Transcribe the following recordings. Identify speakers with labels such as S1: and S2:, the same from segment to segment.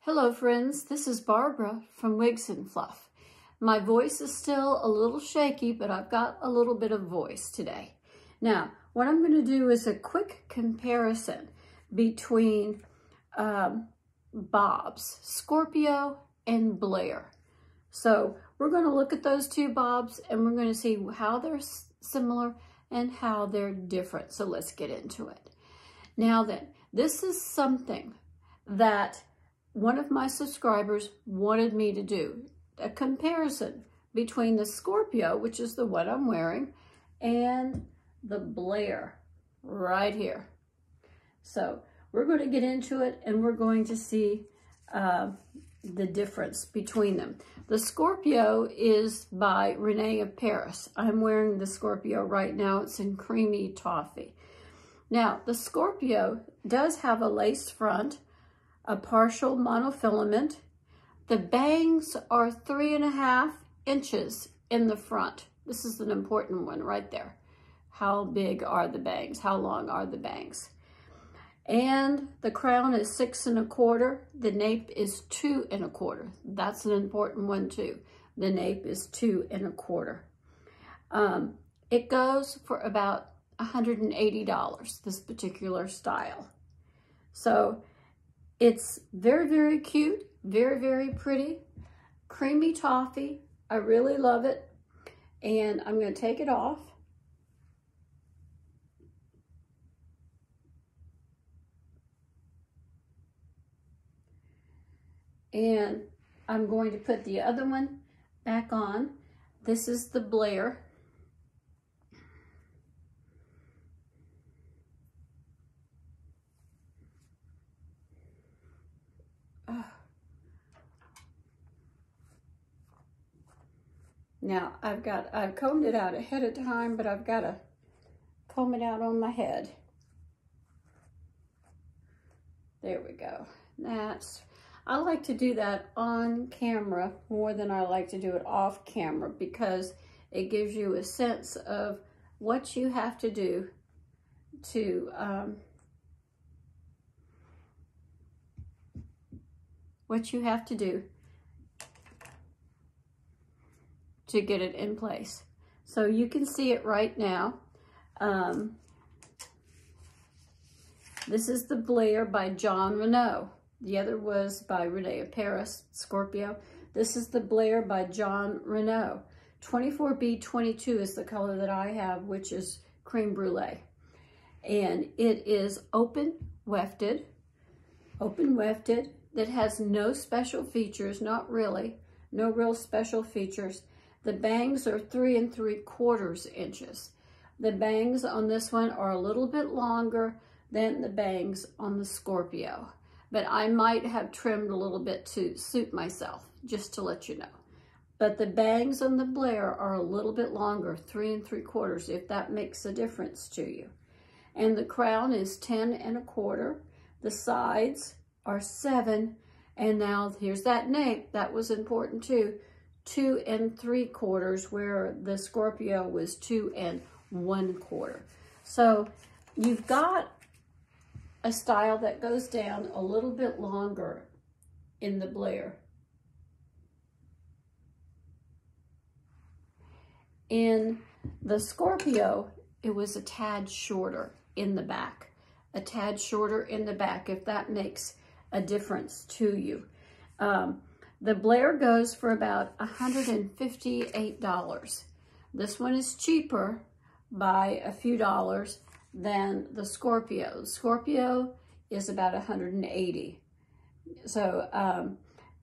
S1: Hello friends, this is Barbara from Wigs and Fluff. My voice is still a little shaky, but I've got a little bit of voice today. Now, what I'm going to do is a quick comparison between BOBS, Scorpio and BLAIR. So we're going to look at those two BOBS and we're going to see how they're similar and how they're different. So let's get into it. Now then, this is something that one of my subscribers wanted me to do, a comparison between the Scorpio, which is the one I'm wearing, and the BLAIR right here. So we're going to get into it and we're going to see the difference between them. The Scorpio is by RENE of Paris. I'm wearing the Scorpio right now. It's in creamy toffee. Now, the Scorpio does have a lace front, a partial monofilament. The bangs are 3.5 inches in the front. This is an important one right there. How big are the bangs? How long are the bangs? And the crown is 6 1/4. The nape is 2 1/4. That's an important one too. The nape is 2 1/4. It goes for about $180, this particular style. So it's very, very cute, very, very pretty, creamy toffee. I really love it. And I'm going to take it off. And I'm going to put the other one back on. This is the BLAIR. Now, I've combed it out ahead of time, but I've got to comb it out on my head. There we go. I like to do that on camera more than I like to do it off camera because it gives you a sense of what you have to do to get it in place. So you can see it right now. This is the BLAIR by JON RENAU. The other was by RENE of Paris, Scorpio. This is the BLAIR by JON RENAU. 24B22 is the color that I have, which is cream brulee. And it is open wefted, that has no special features, not really, no real special features. The bangs are 3 3/4 inches. The bangs on this one are a little bit longer than the bangs on the Scorpio, but I might have trimmed a little bit to suit myself, just to let you know. But the bangs on the BLAIR are a little bit longer, 3 3/4, if that makes a difference to you. And the crown is 10 1/4. The sides are 7, and now here's that nape. That was important too. 2 3/4, where the Scorpio was 2 1/4. So you've got a style that goes down a little bit longer in the BLAIR. In the Scorpio, it was a tad shorter in the back. A tad shorter in the back, if that makes a difference to you. The BLAIR goes for about $158. This one is cheaper by a few dollars than the Scorpio. Scorpio is about $180. So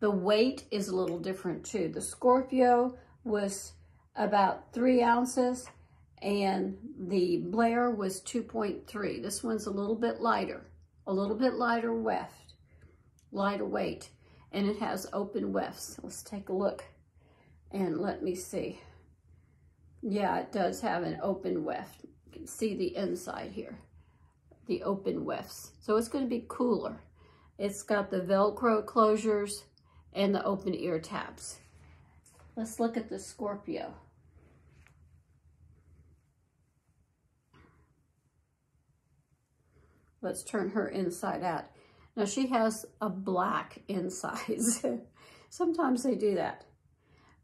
S1: the weight is a little different too. The Scorpio was about 3 ounces and the BLAIR was 2.3. This one's a little bit lighter weight. And it has open wefts. Let's take a look and let me see. Yeah, it does have an open weft. You can see the inside here, the open wefts. So it's going to be cooler. It's got the Velcro closures and the open ear tabs. Let's look at the Scorpio. Let's turn her inside out. Now she has a black inside. Sometimes they do that.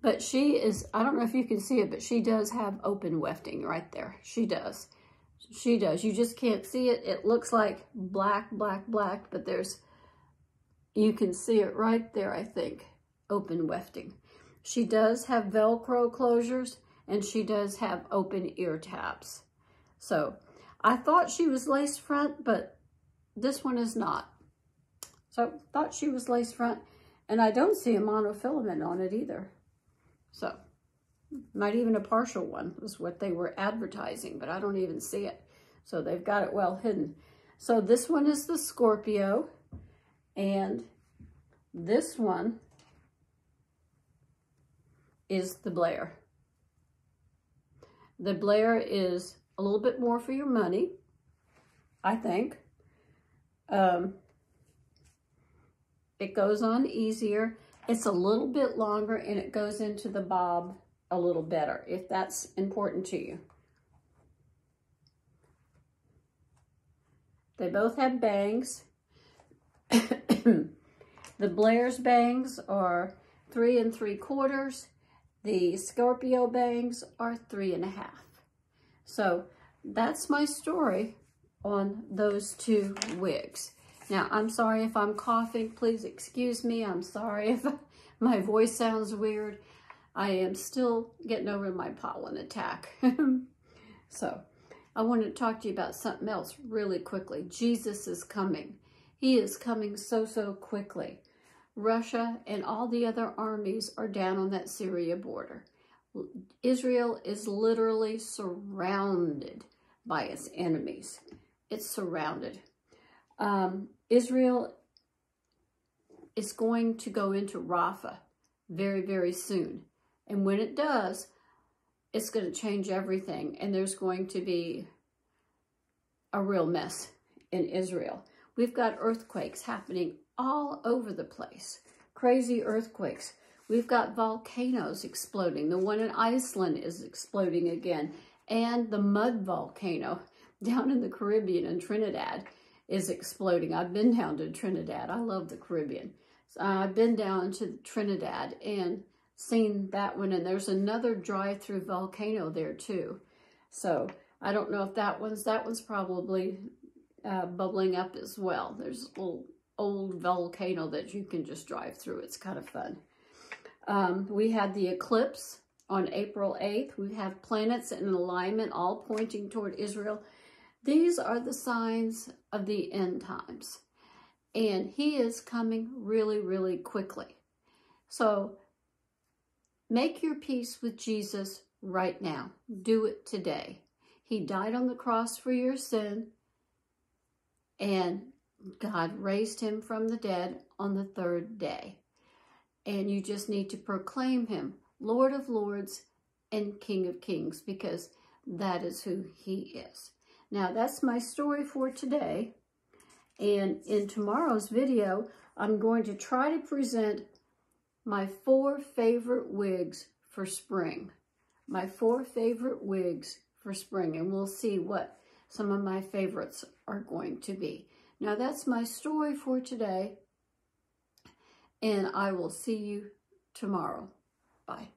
S1: But she is, I don't know if you can see it, but she does have open wefting right there. She does. She does. You just can't see it. It looks like black, black, black, but you can see it right there, I think. Open wefting. She does have Velcro closures, and she does have open ear tabs. So I thought she was lace front, but this one is not. So thought she was lace front, and I don't see a monofilament on it either. So not even a partial one was what they were advertising, but I don't even see it. So they've got it well hidden. So this one is the Scorpio, and this one is the BLAIR. The BLAIR is a little bit more for your money, I think. It goes on easier. It's a little bit longer, and it goes into the bob a little better, if that's important to you. They both have bangs. The BLAIR's bangs are 3 3/4. The Scorpio bangs are 3 1/2. So that's my story on those two wigs. Now, I'm sorry if I'm coughing. Please excuse me. I'm sorry if my voice sounds weird. I am still getting over my pollen attack. So I wanted to talk to you about something else really quickly. Jesus is coming. He is coming so, so quickly. Russia and all the other armies are down on that Syria border. Israel is literally surrounded by its enemies. It's surrounded. Israel is going to go into Rafah very, very soon. And when it does, it's going to change everything. And there's going to be a real mess in Israel. We've got earthquakes happening all over the place. Crazy earthquakes. We've got volcanoes exploding. The one in Iceland is exploding again. And the mud volcano down in the Caribbean in Trinidad is exploding. I've been down to Trinidad. I love the Caribbean. I've been down to Trinidad and seen that one. And there's another drive-through volcano there too. So I don't know if that one's probably bubbling up as well. There's a little old volcano that you can just drive through. It's kind of fun. We had the eclipse on April 8th. We have planets in alignment, all pointing toward Israel. These are the signs of the end times. And he is coming really, really quickly. So make your peace with Jesus right now. Do it today. He died on the cross for your sin, and God raised him from the dead on the 3rd day. And you just need to proclaim him Lord of Lords and King of Kings, because that is who he is. Now, that's my story for today. And in tomorrow's video, I'm going to try to present my 4 favorite wigs for spring. My 4 favorite wigs for spring. And we'll see what some of my favorites are going to be. Now, that's my story for today. And I will see you tomorrow. Bye.